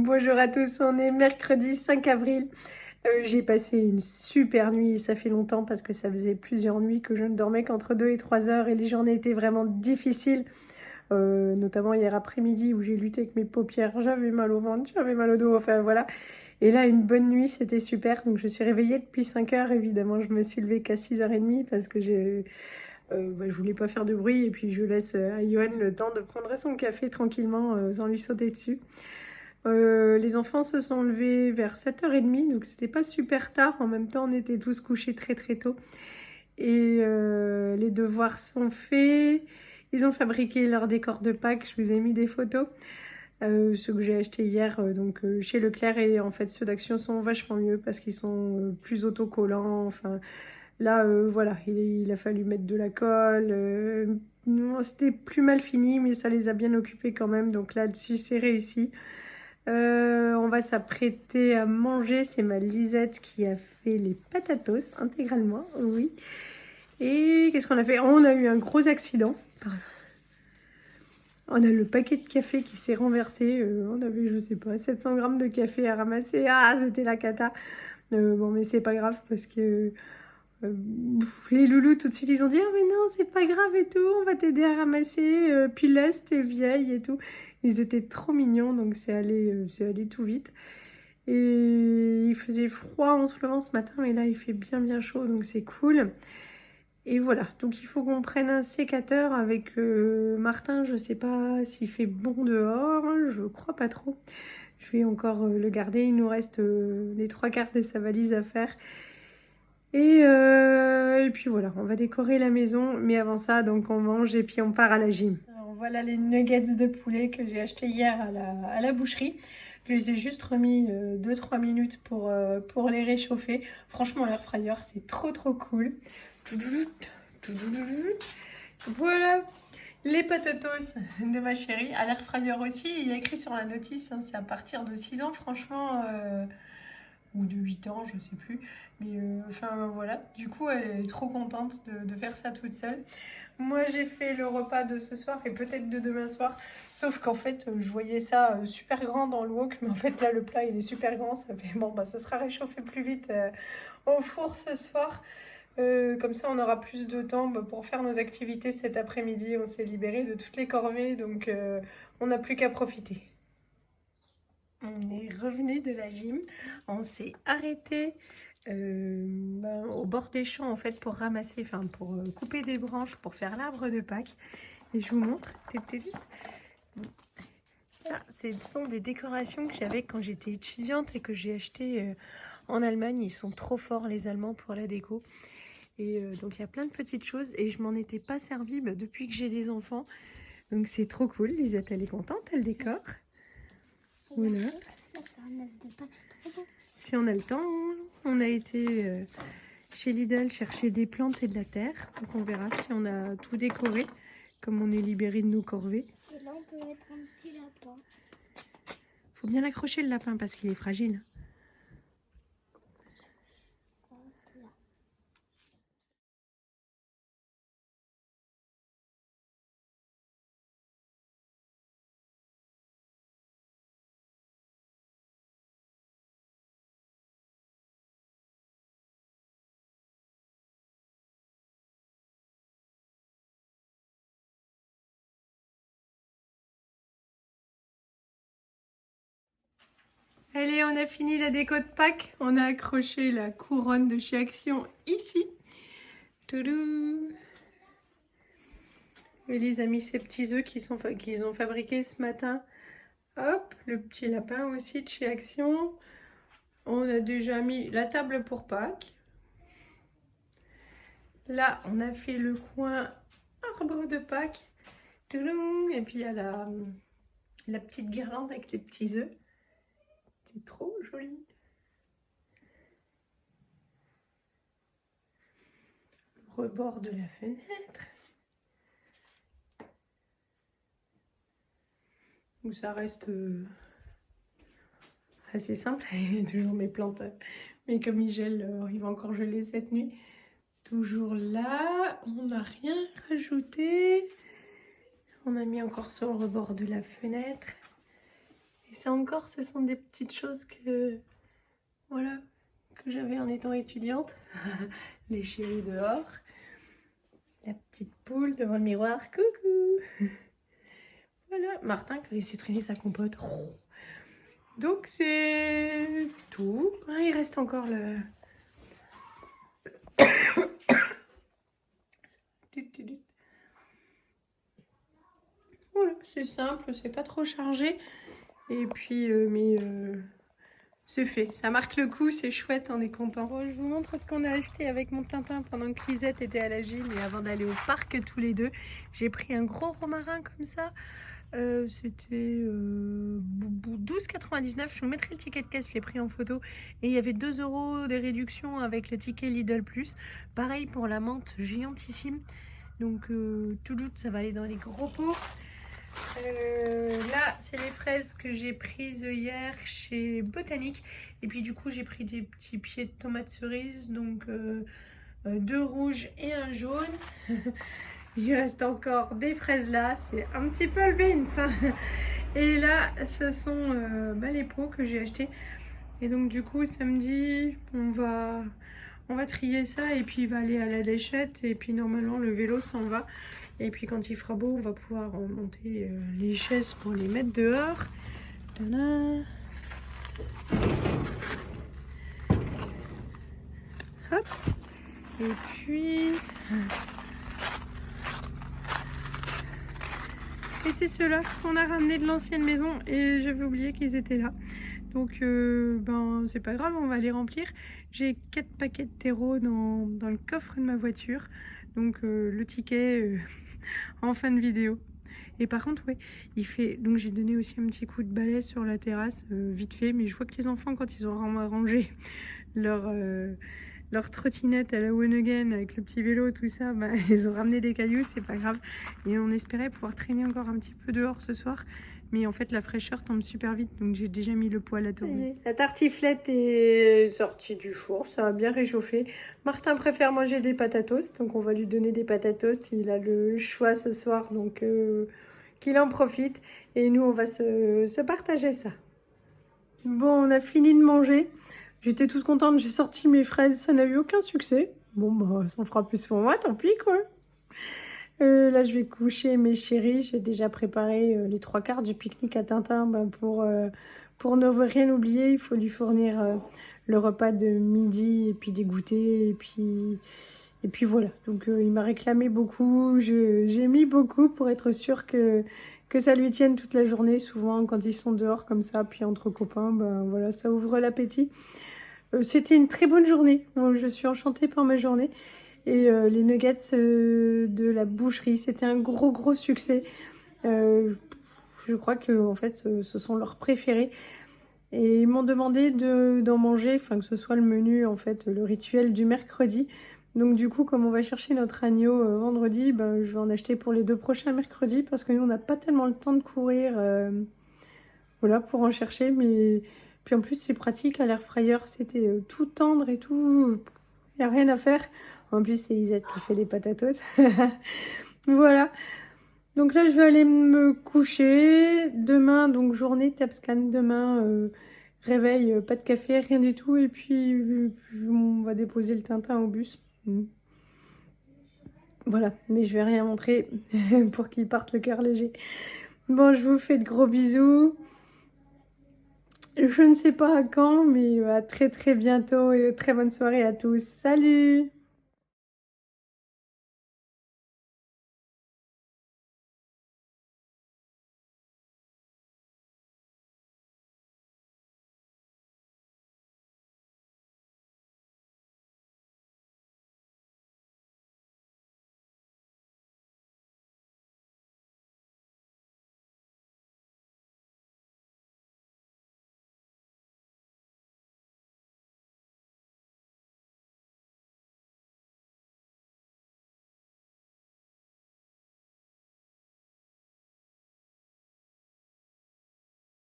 Bonjour à tous, on est mercredi 5 avril. J'ai passé une super nuit, ça fait longtemps parce que ça faisait plusieurs nuits que je ne dormais qu'entre 2 et 3 heures et les journées étaient vraiment difficiles, notamment hier après-midi où j'ai lutté avec mes paupières, j'avais mal au ventre, j'avais mal au dos, enfin voilà. Et là, une bonne nuit, c'était super, donc je suis réveillée depuis 5 heures, évidemment, je me suis levée qu'à 6h30 parce que je voulais pas faire de bruit et puis je laisse à Johan le temps de prendre son café tranquillement sans lui sauter dessus. Les enfants se sont levés vers 7h30, donc c'était pas super tard. En même temps, on était tous couchés très très tôt. Et les devoirs sont faits. Ils ont fabriqué leur décor de Pâques. Je vous ai mis des photos. Ceux que j'ai achetés hier chez Leclerc. Et en fait, ceux d'Action sont vachement mieux parce qu'ils sont plus autocollants. Enfin, là, voilà, il a fallu mettre de la colle. Non, c'était plus mal fini, mais ça les a bien occupés quand même. Donc là-dessus, c'est réussi. On va s'apprêter à manger. C'est ma Lisette qui a fait les patatos intégralement, oui. Et qu'est-ce qu'on a fait? On a eu un gros accident. On a le paquet de café qui s'est renversé. On avait, je sais pas, 700 grammes de café à ramasser. Ah, c'était la cata. Bon, mais c'est pas grave parce que les loulous, tout de suite, ils ont dit: ah, mais non, c'est pas grave et tout, on va t'aider à ramasser. Puis laisse, t'es vieille et tout. Ils étaient trop mignons, donc c'est allé tout vite. Et il faisait froid en se levant ce matin, mais là, il fait bien bien chaud, donc c'est cool. Et voilà, donc il faut qu'on prenne un sécateur avec Martin. Je sais pas s'il fait bon dehors, hein, je crois pas trop. Je vais encore le garder, il nous reste les 3 quarts de sa valise à faire. Et puis voilà, on va décorer la maison, mais avant ça, donc on mange et puis on part à la gym. Alors voilà les nuggets de poulet que j'ai achetés hier à la boucherie. Je les ai juste remis 2-3 minutes pour les réchauffer. Franchement, l'air fryer, c'est trop trop cool. Voilà les patatos de ma chérie. À l'air fryer aussi, il y a écrit sur la notice, hein, c'est à partir de 6 ans, franchement. Ou de 8 ans, je sais plus. Mais enfin voilà, du coup elle est trop contente de faire ça toute seule. Moi j'ai fait le repas de ce soir et peut-être de demain soir, sauf qu'en fait je voyais ça super grand dans le wok, mais en fait là le plat il est super grand, ça fait bon bah ce sera réchauffé plus vite au four ce soir. Comme ça on aura plus de temps pour faire nos activités cet après-midi. On s'est libéré de toutes les corvées, donc on n'a plus qu'à profiter. On est revenu de la gym, on s'est arrêté au bord des champs en fait pour ramasser, enfin pour couper des branches pour faire l'arbre de Pâques. Et je vous montre, ça ce sont des décorations que j'avais quand j'étais étudiante et que j'ai acheté en Allemagne. Ils sont trop forts les Allemands pour la déco. Et donc il y a plein de petites choses et je m'en étais pas servie depuis que j'ai des enfants. Donc c'est trop cool. Lisette elle est contente, elle décore. Voilà. C'est un œuf de Pâques, c'est trop beau. Si on a le temps, on a été chez Lidl chercher des plantes et de la terre. Donc on verra si on a tout décoré, comme on est libéré de nos corvées. Et là, on peut mettre un petit lapin. Faut bien l'accrocher le lapin parce qu'il est fragile. Là. Allez, on a fini la déco de Pâques. On a accroché la couronne de chez Action ici. Toudou. Elise a mis ses petits œufs qu'ils ont fabriqués ce matin. Hop, le petit lapin aussi de chez Action. On a déjà mis la table pour Pâques. Là, on a fait le coin arbre de Pâques. Touloum. Et puis il y a la petite guirlande avec les petits œufs. C'est trop joli. Le rebord de la fenêtre. Où ça reste assez simple. Il y a toujours mes plantes. Mais comme il gèle, il va encore geler cette nuit. Toujours là. On n'a rien rajouté. On a mis encore sur le rebord de la fenêtre. Et ça encore, ce sont des petites choses que, voilà, que j'avais en étant étudiante. Les chéris dehors. La petite poule devant le miroir. Coucou. Voilà, Martin qui a laissé traîner sa compote. Donc c'est tout. Ah, il reste encore le... Voilà, c'est simple, c'est pas trop chargé. Et puis, c'est fait. Ça marque le coup, c'est chouette, on est content. Bon, je vous montre ce qu'on a acheté avec mon Tintin pendant que Lisette était à la gym et avant d'aller au parc tous les deux. J'ai pris un gros romarin comme ça. C'était 12,99. Je vous mettrai le ticket de caisse, je l'ai pris en photo. Et il y avait 2 € de réduction avec le ticket Lidl Plus. Pareil pour la menthe géantissime. Donc tout doute, ça va aller dans les gros pots. Là, c'est les fraises que j'ai prises hier chez Botanique. Et puis du coup, j'ai pris des petits pieds de tomates cerises. Donc 2 rouges et un jaune. Il reste encore des fraises là. C'est un petit peu le beans. Et là, ce sont les pots que j'ai achetés. Et donc du coup, samedi, on va trier ça. Et puis il va aller à la déchette. Et puis normalement, le vélo s'en va. Et puis quand il fera beau, on va pouvoir monter les chaises pour les mettre dehors. Tadam. Hop. Et puis... Et c'est ceux-là qu'on a ramené de l'ancienne maison. Et j'avais oublié qu'ils étaient là. Donc c'est pas grave, on va les remplir. J'ai 4 paquets de terreau dans le coffre de ma voiture. Donc le ticket en fin de vidéo. Et par contre, ouais, il fait... Donc j'ai donné aussi un petit coup de balai sur la terrasse, vite fait. Mais je vois que les enfants, quand ils ont rangé leur trottinette à la One Again avec le petit vélo, tout ça, ils ont ramené des cailloux, c'est pas grave. Et on espérait pouvoir traîner encore un petit peu dehors ce soir. Mais en fait, la fraîcheur tombe super vite, donc j'ai déjà mis le poêle à tourner. La tartiflette est sortie du four, ça a bien réchauffé. Martin préfère manger des pâtes à toast, donc on va lui donner des pâtes à toast. Il a le choix ce soir, donc qu'il en profite. Et nous, on va se partager ça. Bon, on a fini de manger. J'étais toute contente, j'ai sorti mes fraises, ça n'a eu aucun succès. Bon, ça en fera plus pour moi, tant pis quoi. Là, je vais coucher mes chéris. J'ai déjà préparé les 3/4 du pique-nique à Tintin. Pour ne rien oublier, il faut lui fournir le repas de midi et puis des goûters. Et puis voilà. Donc, il m'a réclamé beaucoup. J'ai mis beaucoup pour être sûre que ça lui tienne toute la journée. Souvent, quand ils sont dehors comme ça, puis entre copains, voilà, ça ouvre l'appétit. C'était une très bonne journée. Je suis enchantée par ma journée. Et les nuggets de la boucherie, c'était un gros succès. Je crois que en fait, ce sont leurs préférés. Et ils m'ont demandé d'en manger, enfin que ce soit le menu, en fait, le rituel du mercredi. Donc du coup, comme on va chercher notre agneau vendredi, je vais en acheter pour les 2 prochains mercredis parce que nous, on n'a pas tellement le temps de courir voilà, pour en chercher. Mais puis en plus, c'est pratique à l'air fryer, c'était tout tendre et tout. Il n'y a rien à faire. En plus, c'est Isette qui fait les patatos. Voilà. Donc là, je vais aller me coucher. Demain, donc journée Tapscan. Demain, réveil, pas de café, rien du tout. Et puis, on va déposer le Tintin au bus. Voilà. Mais je vais rien montrer pour qu'il parte le cœur léger. Bon, je vous fais de gros bisous. Je ne sais pas à quand, mais à très bientôt et très bonne soirée à tous. Salut!